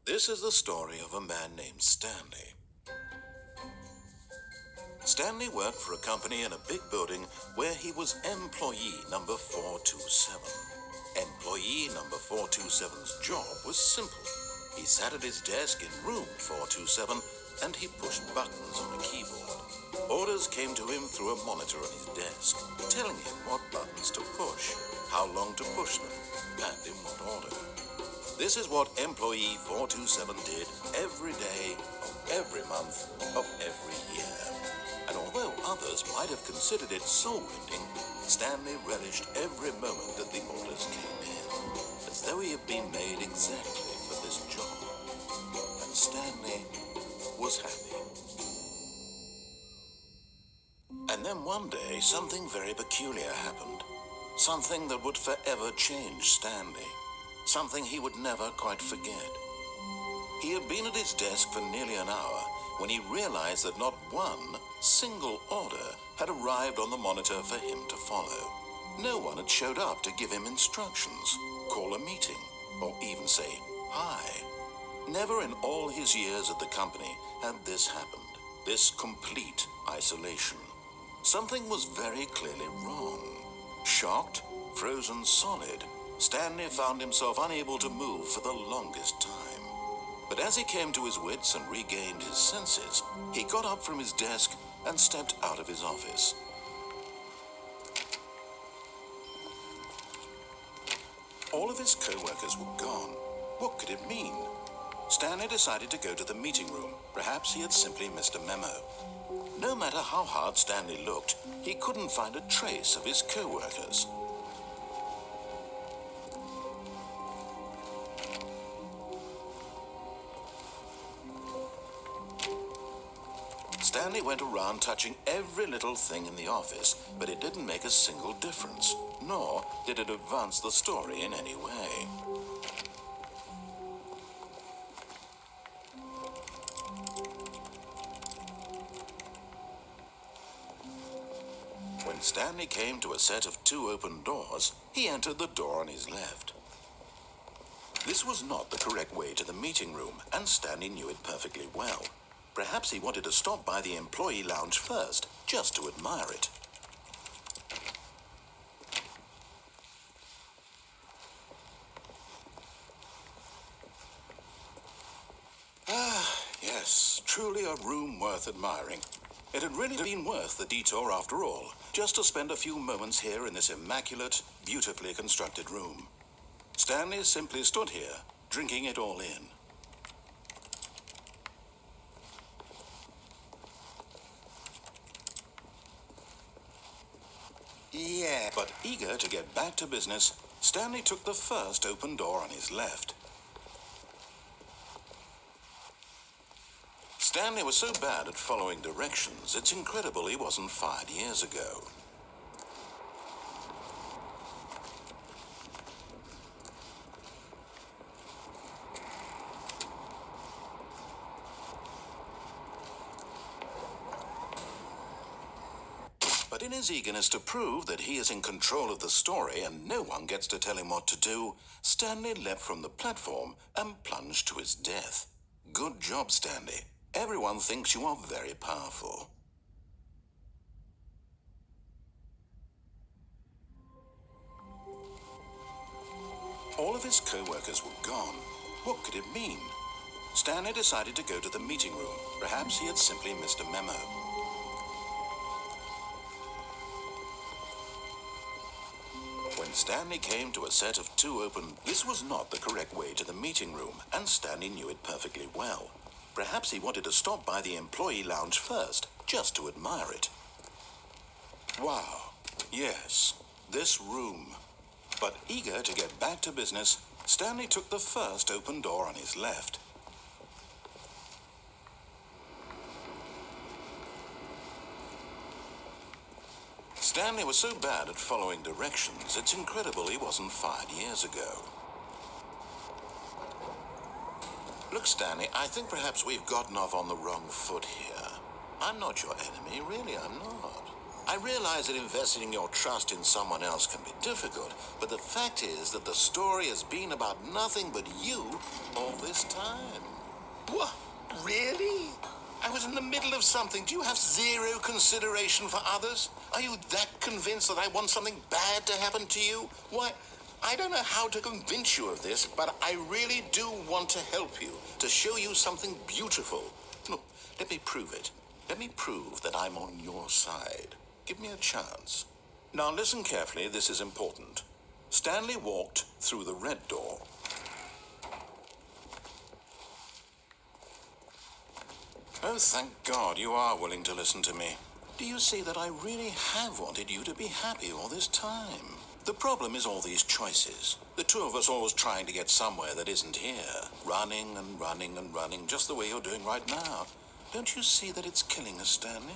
This is the story of a man named Stanley. Stanley worked for a company in a big building where he was employee number 427. Employee number 427's job was simple. He sat at his desk in room 427 and he pushed buttons on a keyboard. Orders came to him through a monitor on his desk, telling him what buttons to push, how long to push them, and in what order. This is what employee 427 did every day of every month of every year. And although others might have considered it soul-rending, Stanley relished every moment that the orders came in, as though he had been made exactly for this job. And Stanley was happy. And then one day, something very peculiar happened. Something that would forever change Stanley. Something he would never quite forget. He had been at his desk for nearly an hour when he realized that not one single order had arrived on the monitor for him to follow. No one had showed up to give him instructions, call a meeting, or even say hi. Never in all his years at the company had this happened, this complete isolation. Something was very clearly wrong. Shocked, frozen solid, Stanley found himself unable to move for the longest time. But as he came to his wits and regained his senses, he got up from his desk and stepped out of his office. All of his co-workers were gone. What could it mean? Stanley decided to go to the meeting room. Perhaps he had simply missed a memo. No matter how hard Stanley looked, he couldn't find a trace of his co-workers. Stanley went around touching every little thing in the office, but it didn't make a single difference, nor did it advance the story in any way. When Stanley came to a set of 2 open doors, he entered the door on his left. This was not the correct way to the meeting room, and Stanley knew it perfectly well. Perhaps he wanted to stop by the employee lounge first, just to admire it. Yes, truly a room worth admiring. It had really been worth the detour after all, just to spend a few moments here in this immaculate, beautifully constructed room. Stanley simply stood here, drinking it all in. Yeah. But eager to get back to business, Stanley took the first open door on his left. Stanley was so bad at following directions, it's incredible he wasn't fired years ago. But in his eagerness to prove that he is in control of the story and no one gets to tell him what to do, Stanley leapt from the platform and plunged to his death. Good job, Stanley. Everyone thinks you are very powerful. All of his co-workers were gone. What could it mean? Stanley decided to go to the meeting room. Perhaps he had simply missed a memo. When Stanley came to a set of 2 open, this was not the correct way to the meeting room, and Stanley knew it perfectly well. Perhaps he wanted to stop by the employee lounge first, just to admire it. Wow, yes, this room. But eager to get back to business, Stanley took the first open door on his left. Stanley was so bad at following directions, it's incredible he wasn't fired years ago. Look, Stanley, I think perhaps we've gotten off on the wrong foot here. I'm not your enemy, really, I'm not. I realize that investing your trust in someone else can be difficult, but the fact is that the story has been about nothing but you all this time. What? Really? I was in the middle of something. Do you have zero consideration for others? Are you that convinced that I want something bad to happen to you? Why, I don't know how to convince you of this, but I really do want to help you, to show you something beautiful. Look, let me prove it. Let me prove that I'm on your side. Give me a chance. Now listen carefully, this is important. Stanley walked through the red door. Oh, thank God you are willing to listen to me. Do you see that I really have wanted you to be happy all this time? The problem is all these choices. The two of us always trying to get somewhere that isn't here. Running and running and running, just the way you're doing right now. Don't you see that it's killing us, Stanley?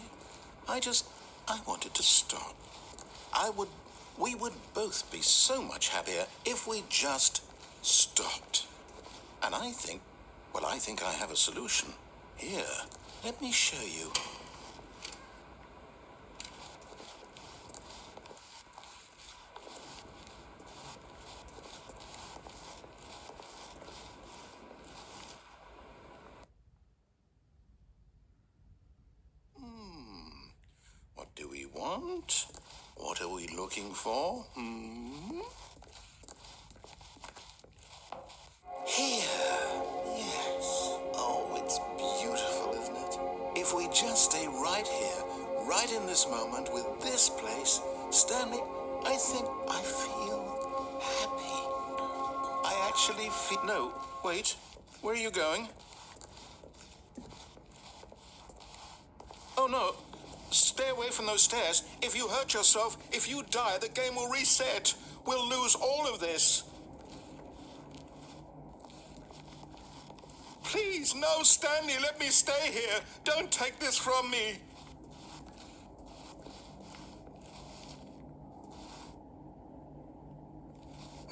I wanted to stop. We would both be so much happier if we just stopped. And I think I have a solution. Here, let me show you. What do we want? What are we looking for? Here. Yes. Oh, it's beautiful, isn't it? If we just stay right here, right in this moment with this place, Stanley, I think I feel happy. I actually feel... No, wait. Where are you going? Oh, no. Stay away from those stairs. If you hurt yourself, if you die, the game will reset. We'll lose all of this. Please, no, Stanley, let me stay here. Don't take this from me.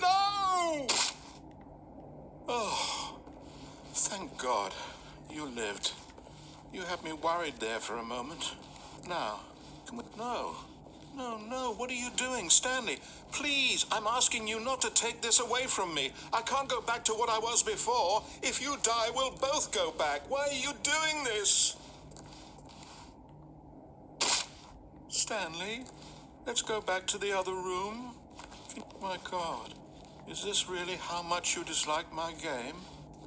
No! Oh, thank God you lived. You had me worried there for a moment. Now, no, what are you doing, Stanley? Please, I'm asking you not to take this away from me. I can't go back to what I was before. If you die, we'll both go back. Why are you doing this? Stanley, let's go back to the other room. My God, is this really how much you dislike my game?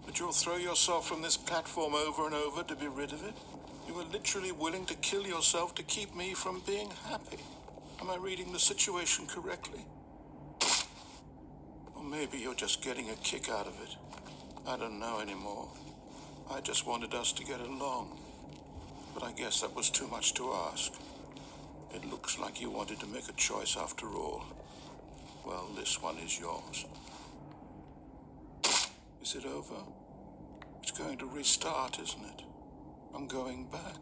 That you'll throw yourself from this platform over and over to be rid of it? You were literally willing to kill yourself to keep me from being happy. Am I reading the situation correctly? Or maybe you're just getting a kick out of it. I don't know anymore. I just wanted us to get along. But I guess that was too much to ask. It looks like you wanted to make a choice after all. Well, this one is yours. Is it over? It's going to restart, isn't it? I'm going back.